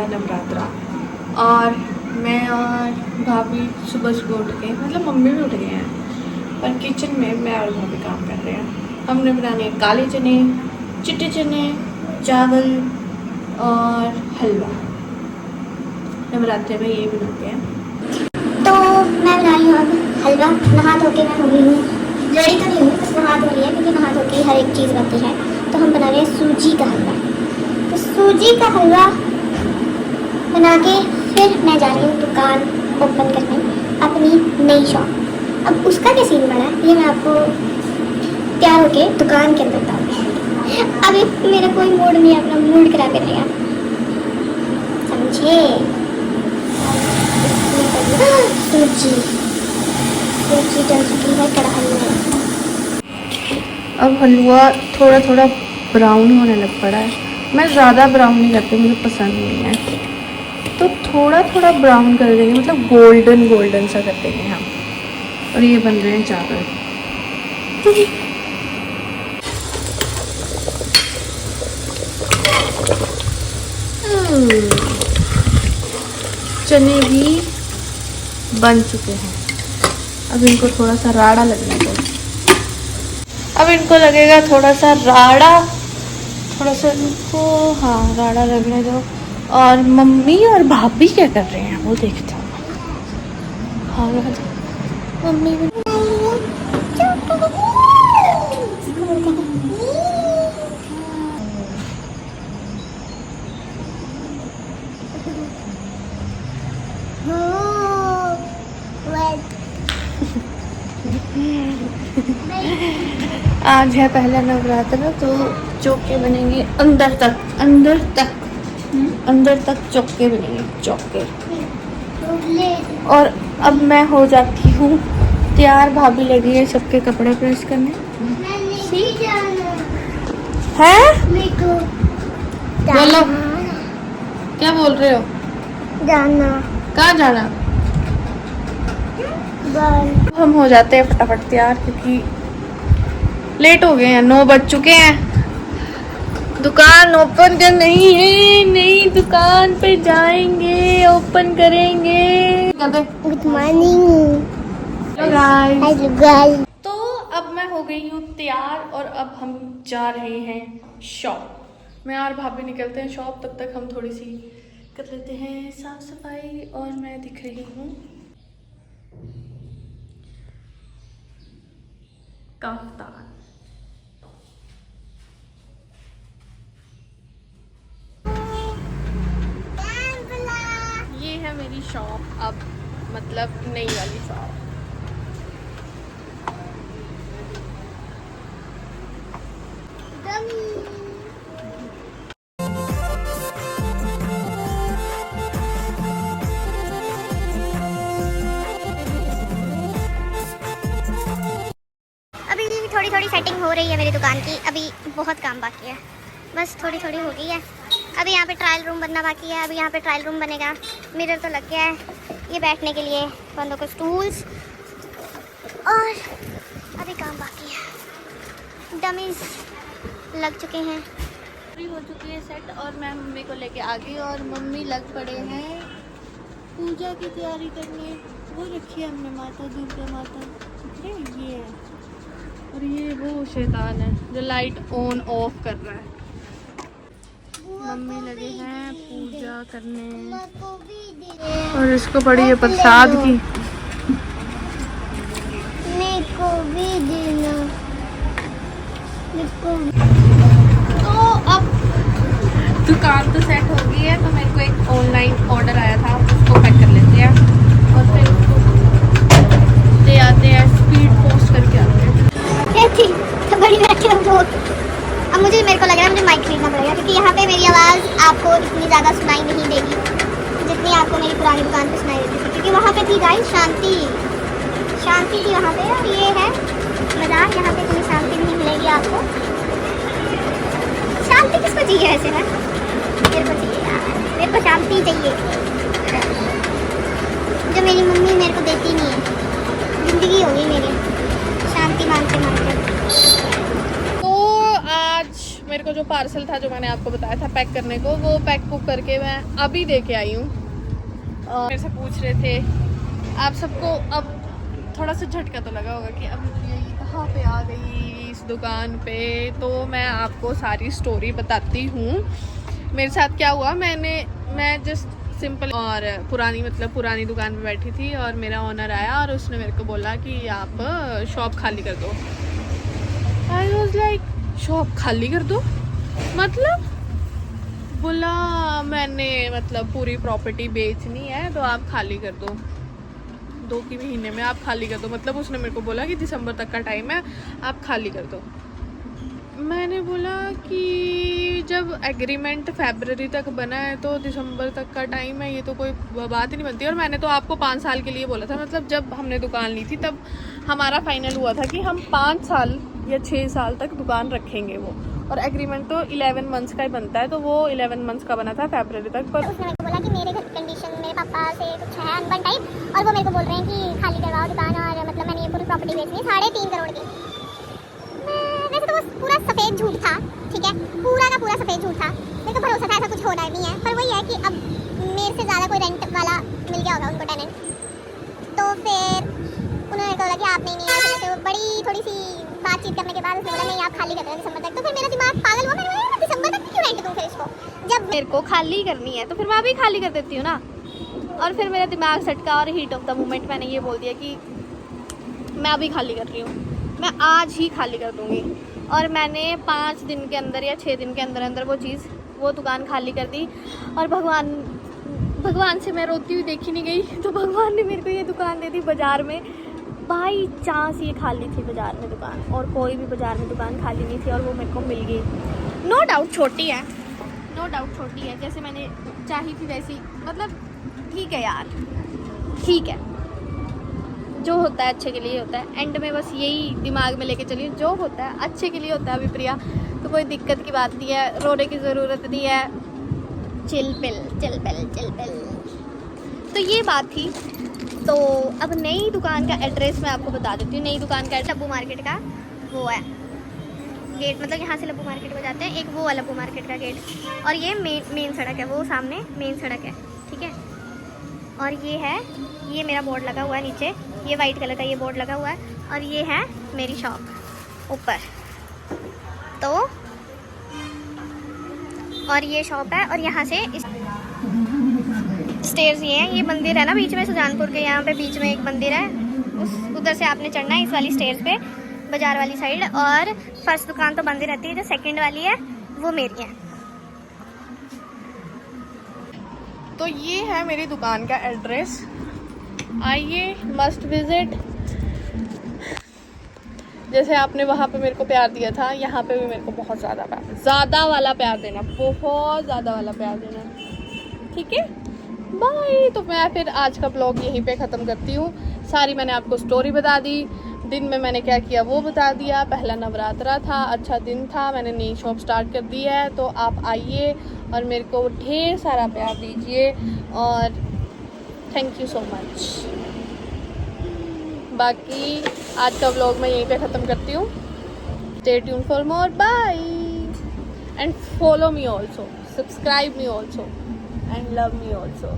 नवरात्रा और मैं और भाभी सुबह सुबह उठ गए, मतलब मम्मी भी उठ गए हैं, पर किचन में मैं और भाभी काम कर रहे हैं। हमने बनाने हैं काले चने, चिट्टे चने, चावल और हलवा। नवरात्रि में ये बनाते हैं। तो मैं बना रही हूँ अब हलवा। नहा धो के मैं हो गई हूँ, रेडी तो नहीं हूँ, बस नहा धो रही है क्योंकि नहा धो के हर एक चीज़ बनती है। तो हम बना रहे हैं सूजी का हलवा। तो सूजी का हलवा बना के फिर मैं जा रही हूँ दुकान ओपन करने, अपनी नई शॉप। अब उसका क्या सीन बना है ये मैं आपको तैयार होके दुकान के अंदर बताऊँगी। अभी मेरा कोई मूड नहीं है, अपना मूड खराब कर रहेगा, समझे। सूजी डल चुकी है कढ़ाई में। अब हलवा थोड़ा थोड़ा ब्राउन होने लग पड़ा है। मैं ज़्यादा ब्राउन नहीं करती, मुझे पसंद नहीं है, तो थोड़ा थोड़ा ब्राउन कर देंगे, मतलब गोल्डन गोल्डन सा कर देंगे हम। और ये बन रहे हैं चावल। चने भी बन चुके हैं। अब इनको थोड़ा सा राड़ा लगने दो। अब इनको लगेगा थोड़ा सा राड़ा, थोड़ा सा इनको हाँ राड़ा लगने दो। और मम्मी और भाभी क्या कर रहे हैं वो देखते हो। हाँ मम्मी भी आज है पहला नवरात्र, तो चौके बनेंगे अंदर तक चौके बनेंगे, चौके। और अब मैं हो जाती हूँ तैयार, भाभी लगी है सबके कपड़े प्रेस करने। हैं? बोलो क्या बोल रहे हो? जाना। कहाँ जाना? हम हो जाते हैं फटाफट तैयार क्योंकि लेट हो गए हैं, 9 बज चुके हैं। दुकान ओपन कर नहीं है, नई दुकान पे जाएंगे, ओपन करेंगे। Good morning. Hello guys. तो अब मैं हो गई हूँ तैयार और अब हम जा रहे हैं शॉप। मैं और भाभी निकलते हैं शॉप, तब तक हम थोड़ी सी कर लेते हैं साफ सफाई। और मैं दिख रही हूँ काफ्तान। ये है मेरी शॉप, अब मतलब नई वाली शॉप। अभी थोड़ी थोड़ी सेटिंग हो रही है मेरी दुकान की, अभी बहुत काम बाकी है, बस थोड़ी थोड़ी हो गई है। अभी यहाँ पे ट्रायल रूम बनना बाकी है, अभी यहाँ पे ट्रायल रूम बनेगा। मिरर तो लग गया है, ये बैठने के लिए बंदों को स्टूल्स, और अभी काम बाकी है। डमीज लग चुके हैं, पूरी हो चुकी है सेट। और मैं मम्मी को लेके आ गई और मम्मी लग पड़े हैं पूजा की तैयारी करने। वो रखी है हमने माता, दुर्गा माता ये है। और ये वो शैतान है जो लाइट ऑन ऑफ कर रहा है। मम्मी लगे हैं पूजा करने और इसको पड़ी है प्रसाद की। मेरे को भी देना। तो अब दुकान तो सेट हो गई है, तो मेरे को एक ऑनलाइन ऑर्डर आया था, उसको पैक कर लेते हैं और फिर उसको ले आते हैं, स्पीड पोस्ट करके आते हैं। तो बड़ी बैठे हम लोग। अब मेरे को लग रहा है मुझे माइक खरीदना पड़ेगा क्योंकि यहाँ पे मेरी आवाज़ आपको इतनी ज़्यादा सुनाई नहीं देगी जितनी आपको मेरी पुरानी दुकान पे सुनाई देती थी, क्योंकि वहाँ पे थी गाइस शांति थी वहाँ पे। और ये है मज़ाक, यहाँ पे कोई शांति नहीं मिलेगी आपको। शांति किसको चाहिए वैसे ना? मेरे को चाहिए यार, मेरे को शांति चाहिए जो मेरी मम्मी मेरे को देती नहीं है। ज़िंदगी होगी मेरी शांति मांगते मांगते। तो आज मेरे को जो पार्सल था जो मैंने आपको बताया था पैक करने को, वो पैक कुक करके मैं अभी दे के आई हूँ। और मेरे से पूछ रहे थे आप सबको, अब थोड़ा सा झटका तो लगा होगा कि अब ये कहाँ पे आ गई इस दुकान पे। तो मैं आपको सारी स्टोरी बताती हूँ मेरे साथ क्या हुआ। मैं जस्ट सिंपल और पुरानी दुकान पे बैठी थी और मेरा ओनर आया और उसने मेरे को बोला कि आप शॉप खाली कर दो। आई वॉज लाइक शॉप खाली कर दो मतलब? बोला मैंने मतलब पूरी प्रॉपर्टी बेचनी है तो आप खाली कर दो, 2 महीने में आप खाली कर दो। मतलब उसने मेरे को बोला कि दिसंबर तक का टाइम है, आप खाली कर दो। मैंने बोला कि जब एग्रीमेंट फरवरी तक बना है तो दिसंबर तक का टाइम है, ये तो कोई बात ही नहीं बनती। और मैंने तो आपको 5 साल के लिए बोला था, मतलब जब हमने दुकान ली थी तब हमारा फाइनल हुआ था कि हम 5 साल या 6 साल तक दुकान रखेंगे वो। और एग्रीमेंट तो 11 मंथ्स का ही बनता है, तो वो 11 मंथ्स का बना था फरवरी तक। पर उसने मेरे को बोला कि मेरे घर की कंडीशन मेरे पापा से कुछ है अनबन टाइप, और वो मेरे को बोल रहे हैं कि खाली करवाओ दुकान, और मतलब मैंने ये पूरी प्रॉपर्टी बेचनी है 3.5 करोड़ की। वैसे तो वो पूरा सफ़ेद झूठ था, ठीक है, पूरा का पूरा सफ़ेद झूठ था। मेरे को भरोसा था ऐसा कुछ होना नहीं है, पर वही है कि अब मेरे से ज़्यादा कोई रेंट वाला मिल गया होगा उनको टेनेंट। तो फिर उन्होंने कहा कि आप नहीं है, तो बड़ी थोड़ी सी बातचीत करने के बाद उसने बोला नहीं आप खाली कर दो दिसंबर तक। तो फिर मेरा दिमाग पागल हुआ, मैंने बोला दिसंबर तक क्यों रेंट दूँ फिर इसको, जब मेरे को खाली करनी है तो फिर मैं अभी खाली कर देती हूँ ना। और फिर मेरा दिमाग सटका और हीट ऑफ द मोमेंट मैंने ये बोल दिया कि मैं अभी खाली कर रही हूँ, मैं आज ही खाली कर दूँगी। और मैंने 5 दिन के अंदर या 6 दिन के अंदर अंदर वो दुकान खाली कर दी। और भगवान से मैं रोती हुई देखी नहीं गई, तो भगवान ने मेरे को ये दुकान दे दी बाज़ार में। बाई चांस ये खाली थी बाज़ार में दुकान, और कोई भी बाज़ार में दुकान खाली नहीं थी, और वो मेरे को मिल गई। नो डाउट छोटी है, जैसे मैंने चाही थी वैसी, मतलब ठीक है यार, ठीक है, जो होता है अच्छे के लिए होता है। एंड में बस यही दिमाग में लेके चलिए, जो होता है अच्छे के लिए होता है। अभी प्रिया तो कोई दिक्कत की बात नहीं है, रोने की ज़रूरत नहीं है, चिल पिल। तो ये बात थी। तो अब नई दुकान का एड्रेस मैं आपको बता देती हूँ। नई दुकान का लब्बू मार्केट का वो है गेट, मतलब यहाँ से लब्बू मार्केट को जाते हैं, एक वो है लब्बू मार्केट का गेट, और ये मेन सड़क है, वो सामने मेन सड़क है, ठीक है। और ये मेरा बोर्ड लगा हुआ है नीचे, ये वाइट कलर का ये बोर्ड लगा हुआ है, और ये है मेरी शॉप ऊपर। तो और ये शॉप है, और यहाँ से स्टेयर्स ये हैं, ये मंदिर है ना बीच में सुजानपुर के, यहाँ पे बीच में एक मंदिर है, उधर से आपने चढ़ना है इस वाली स्टेयर्स पे बाजार वाली साइड। और फर्स्ट दुकान तो बंद ही रहती है, जो सेकंड वाली है वो मेरी है। तो ये है मेरी दुकान का एड्रेस, आइए, मस्ट विजिट। जैसे आपने वहाँ पे मेरे को प्यार दिया था, यहाँ पे भी मेरे को बहुत ज़्यादा वाला प्यार देना, बहुत ज़्यादा वाला प्यार देना, ठीक है। बाय। तो मैं फिर आज का ब्लॉग यहीं पे ख़त्म करती हूँ। सारी मैंने आपको स्टोरी बता दी, दिन में मैंने क्या किया वो बता दिया। पहला नवरात्रा था, अच्छा दिन था, मैंने नई शॉप स्टार्ट कर दी है। तो आप आइए और मेरे को ढेर सारा प्यार दीजिए, और थैंक यू सो मच। बाकी आज का व्लॉग मैं यहीं पे ख़त्म करती हूँ। Stay tune for more, bye, and follow me also, subscribe me also, and love me also.